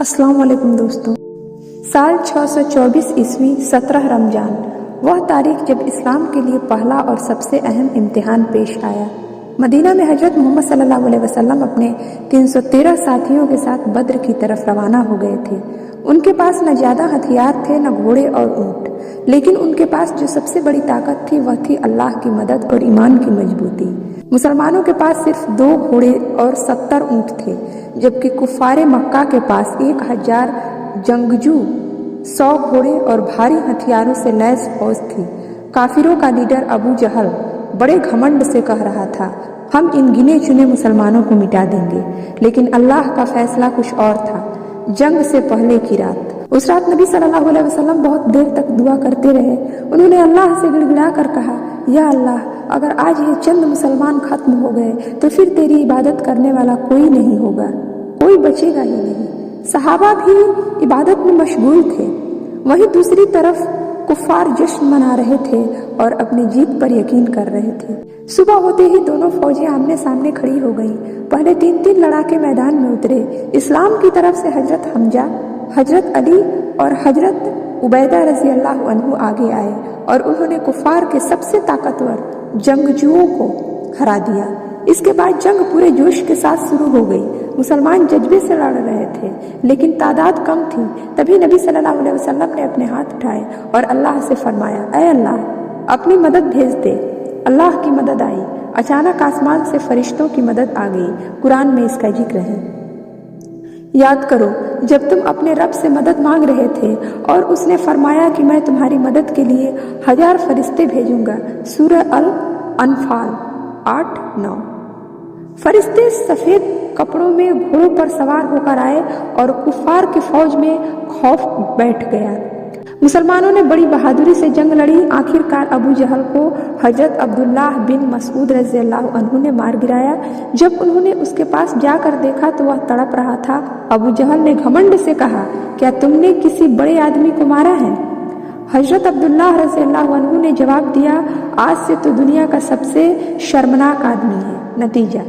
अस्सलाम वालेकुम दोस्तों। साल 624 ईस्वी 17 रमजान, वह तारीख जब इस्लाम के लिए पहला और सबसे अहम इम्तिहान पेश आया। मदीना में हजरत मोहम्मद सल्लल्लाहु अलैहि वसल्लम अपने 313 साथियों के साथ बद्र की तरफ रवाना हो गए थे। उनके पास न ज़्यादा हथियार थे, न घोड़े और ऊँट, लेकिन उनके पास जो सबसे बड़ी ताकत थी वह थी अल्लाह की मदद और ईमान की मजबूती। मुसलमानों के पास सिर्फ 2 घोड़े और 70 ऊँट थे, जबकि कुफ्फारे मक्का के पास 1000 जंगजू, 100 घोड़े और भारी हथियारों से लैस फौज थी। काफिरों का लीडर अबू जहल बड़े घमंड से कह रहा था, हम इन गिने चुने मुसलमानों को मिटा देंगे। लेकिन अल्लाह का फैसला कुछ और था। जंग से पहले की रात, उस रात नबी सल्लल्लाहु अलैहि वसल्लम बहुत देर तक दुआ करते रहे। उन्होंने अल्लाह से गिड़गिड़ा कर कहा, या अल्लाह, अगर आज ये चंद मुसलमान खत्म हो गए तो फिर तेरी इबादत करने वाला कोई नहीं होगा, कोई बचेगा ही नहीं। सहाबा भी इबादत में मशगूल थे, वहीं दूसरी तरफ कुफ्फार जश्न मना रहे थे और अपनी जीत पर यकीन कर रहे थे। सुबह होते ही दोनों फौजें आमने सामने खड़ी हो गईं। पहले 3-3 लड़ाके मैदान में उतरे। इस्लाम की तरफ से हजरत हमजा, हजरत अली और हजरत उबैदा रजी अल्लाह अन्हु आगे आए और उन्होंने कुफ्फार के सबसे ताकतवर जंगजुओं को हरा दिया। इसके बाद जंग पूरे जोश के साथ शुरू हो गई। मुसलमान जज्बे से लड़ रहे थे, लेकिन तादाद कम थी। तभी नबी सल्लल्लाहु अलैहि वसल्लम ने अपने हाथ उठाए और अल्लाह से फरमाया, ऐ अल्लाह, अपनी मदद भेज दे। अल्लाह की मदद आई। अचानक आसमान से फरिश्तों की मदद आ गई। कुरान में इसका जिक्र है। याद करो जब तुम अपने रब से मदद मांग रहे थे और उसने फरमाया कि मैं तुम्हारी मदद के लिए 1000 फरिश्ते भेजूंगा। सूरह अल अनफाल 8-9। फरिश्ते सफेद कपड़ों में घोड़ों पर सवार होकर आए और कुफ्फार की फौज में खौफ बैठ गया। मुसलमानों ने बड़ी बहादुरी से जंग लड़ी। आखिरकार अबू जहल को हजरत अब्दुल्लाह बिन मसूद रज़ी अल्लाह अन्हु ने मार गिराया। जब उन्होंने उसके पास जाकर देखा तो वह तड़प रहा था। अबू जहल ने घमंड से कहा, क्या तुमने किसी बड़े आदमी को मारा है? हजरत अब्दुल्लाह रज़ी अल्लाह अन्हु ने जवाब दिया, आज से तो दुनिया का सबसे शर्मनाक आदमी है। नतीजा,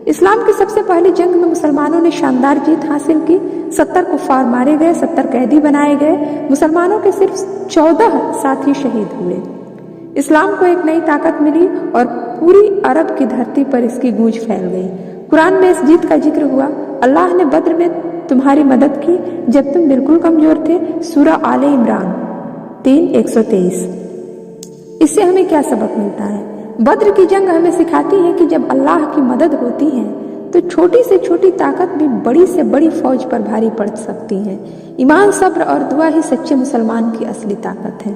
इस्लाम की सबसे पहली जंग में मुसलमानों ने शानदार जीत हासिल की। 70 कुफ्फार मारे गए, 70 कैदी बनाए गए। मुसलमानों के सिर्फ 14 साथी शहीद हुए। इस्लाम को एक नई ताकत मिली और पूरी अरब की धरती पर इसकी गूंज फैल गई। कुरान में इस जीत का जिक्र हुआ। अल्लाह ने बद्र में तुम्हारी मदद की जब तुम बिल्कुल कमजोर थे। सूरह आले इमरान 3:123। इससे हमें क्या सबक मिलता है? बद्र की जंग हमें सिखाती है कि जब अल्लाह की मदद होती है तो छोटी से छोटी ताकत भी बड़ी से बड़ी फौज पर भारी पड़ सकती है। ईमान, सब्र और दुआ ही सच्चे मुसलमान की असली ताकत है।